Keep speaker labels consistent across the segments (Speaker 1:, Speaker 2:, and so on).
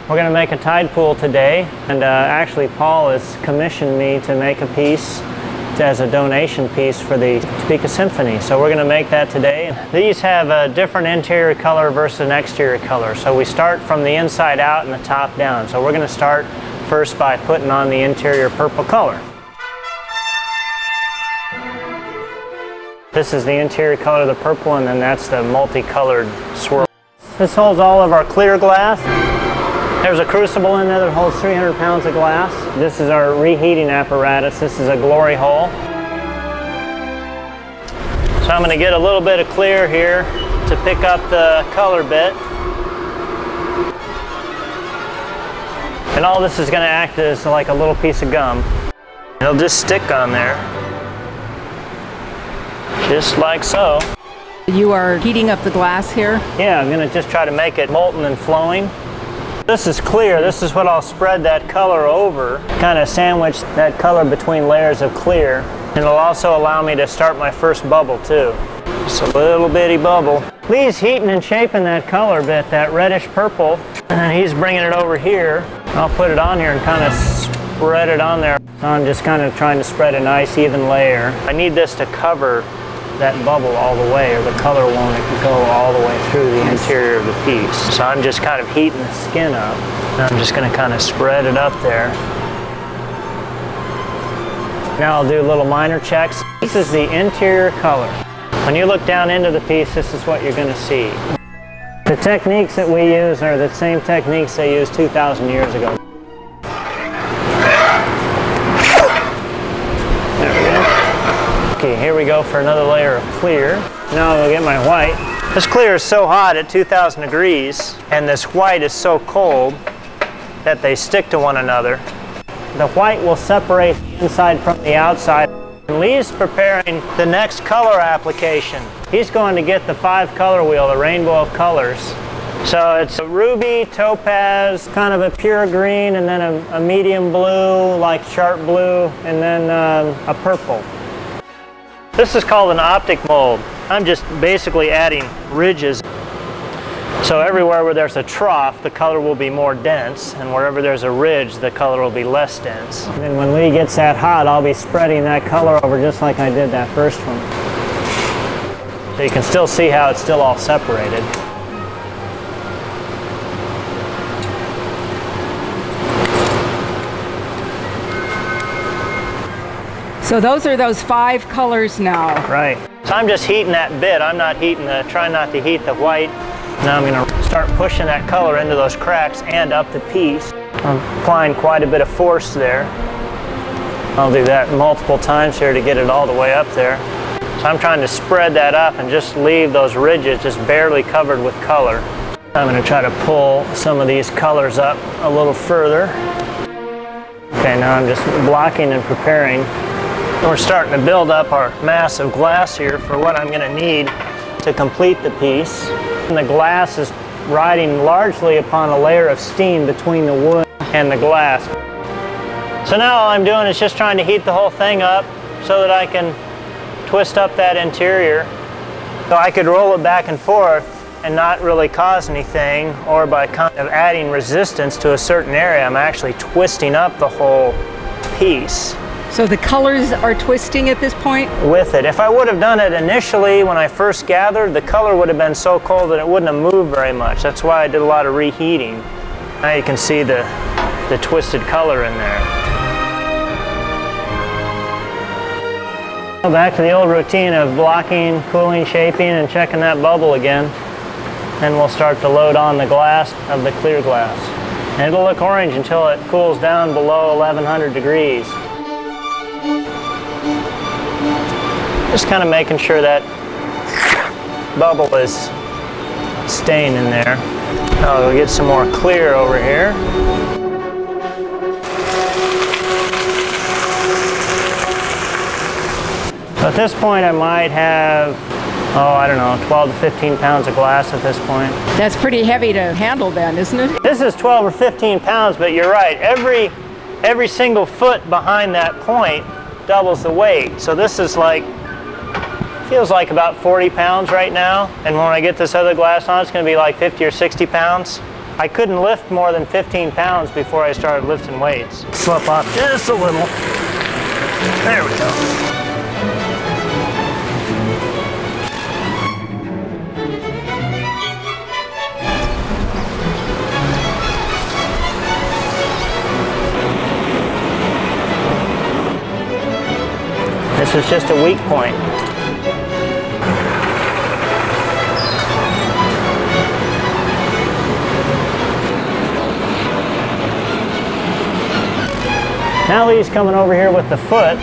Speaker 1: We're going to make a tide pool today, and actually Paul has commissioned me to make a piece as a donation piece for the Topeka Symphony. So we're going to make that today. These have a different interior color versus an exterior color. So we start from the inside out and the top down. So we're going to start first by putting on the interior purple color. This is the interior color of the purple, and then that's the multicolored swirl. This holds all of our clear glass. There's a crucible in there that holds 300 pounds of glass. This is our reheating apparatus. This is a glory hole. So I'm going to get a little bit of clear here to pick up the color bit. And all this is going to act as like a little piece of gum. It'll just stick on there. Just like so.
Speaker 2: You are heating up the glass here?
Speaker 1: Yeah, I'm going to just try to make it molten and flowing. This is clear. This is what I'll spread that color over, kind of sandwich that color between layers of clear. And it'll also allow me to start my first bubble too. Just a little bitty bubble. Lee's heating and shaping that color bit, that reddish purple, and he's bringing it over here. I'll put it on here and kind of spread it on there. So I'm just kind of trying to spread a nice even layer. I need this to cover that bubble all the way, or the color won't go all the way through the interior of the piece. So I'm just kind of heating the skin up, and I'm just going to kind of spread it up there. Now I'll do little minor checks. This is the interior color. When you look down into the piece, this is what you're going to see. The techniques that we use are the same techniques they used 2,000 years ago. Okay, here we go for another layer of clear. Now I'll get my white. This clear is so hot at 2,000 degrees, and this white is so cold that they stick to one another. The white will separate the inside from the outside. Lee's preparing the next color application. He's going to get the 5-color wheel, the rainbow of colors. So it's a ruby, topaz, kind of a pure green, and then a medium blue, like sharp blue, and then a purple. This is called an optic mold. I'm just basically adding ridges. So everywhere where there's a trough, the color will be more dense, and wherever there's a ridge, the color will be less dense. And then when Lee gets that hot, I'll be spreading that color over just like I did that first one. So you can still see how it's still all separated.
Speaker 2: So those are those 5 colors now.
Speaker 1: Right. So I'm just heating that bit. I'm not heating trying not to heat the white. Now I'm going to start pushing that color into those cracks and up the piece. I'm applying quite a bit of force there. I'll do that multiple times here to get it all the way up there. So I'm trying to spread that up and just leave those ridges just barely covered with color. I'm going to try to pull some of these colors up a little further. Okay, now I'm just blocking and preparing. We're starting to build up our mass of glass here for what I'm going to need to complete the piece. And the glass is riding largely upon a layer of steam between the wood and the glass. So now all I'm doing is just trying to heat the whole thing up so that I can twist up that interior. So I could roll it back and forth and not really cause anything, or by kind of adding resistance to a certain area, I'm actually twisting up the whole piece.
Speaker 2: So the colors are twisting at this point?
Speaker 1: With it. If I would have done it initially when I first gathered, the color would have been so cold that it wouldn't have moved very much. That's why I did a lot of reheating. Now you can see the twisted color in there. Back to the old routine of blocking, cooling, shaping, and checking that bubble again. Then we'll start to load on the glass of the clear glass. And it'll look orange until it cools down below 1100 degrees. Just kind of making sure that bubble is staying in there. I'll get some more clear over here. So at this point I might have, I don't know, 12 to 15 pounds of glass at this point.
Speaker 2: That's pretty heavy to handle then, isn't it?
Speaker 1: This is 12 or 15 pounds, but you're right. Every single foot behind that point doubles the weight. So this is like, feels like about 40 pounds right now. And when I get this other glass on, it's going to be like 50 or 60 pounds. I couldn't lift more than 15 pounds before I started lifting weights. Slip off just a little. There we go. This is just a weak point. Now Lee's coming over here with the foot.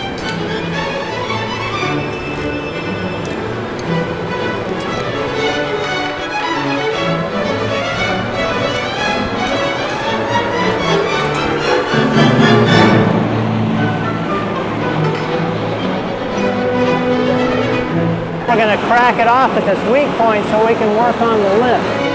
Speaker 1: We're going to crack it off at this weak point so we can work on the lift.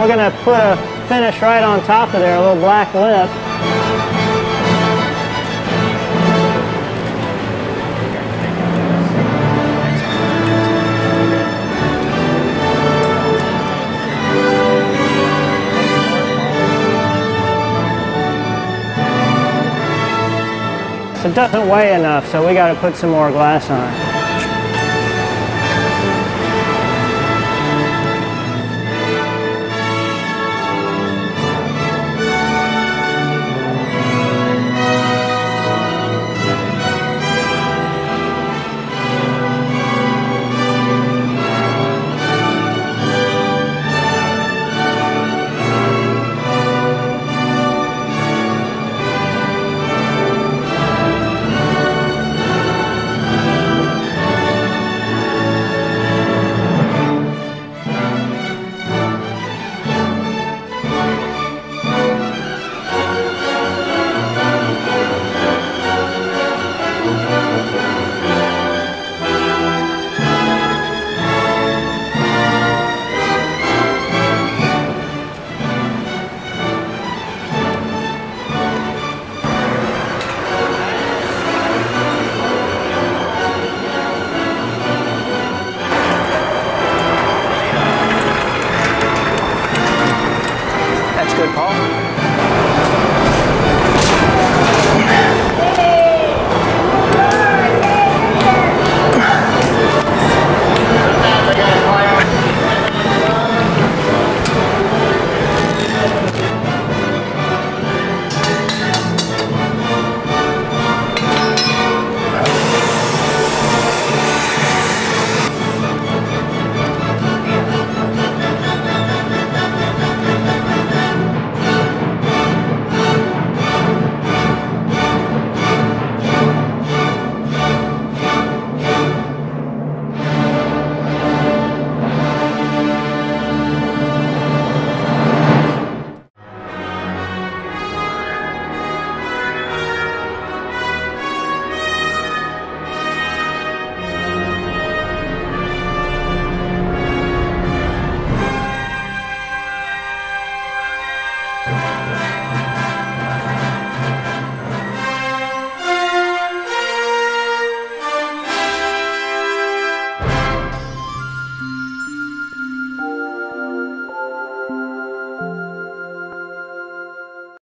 Speaker 1: We're going to put a finish right on top of there, a little black lip. So it doesn't weigh enough, so we got to put some more glass on it.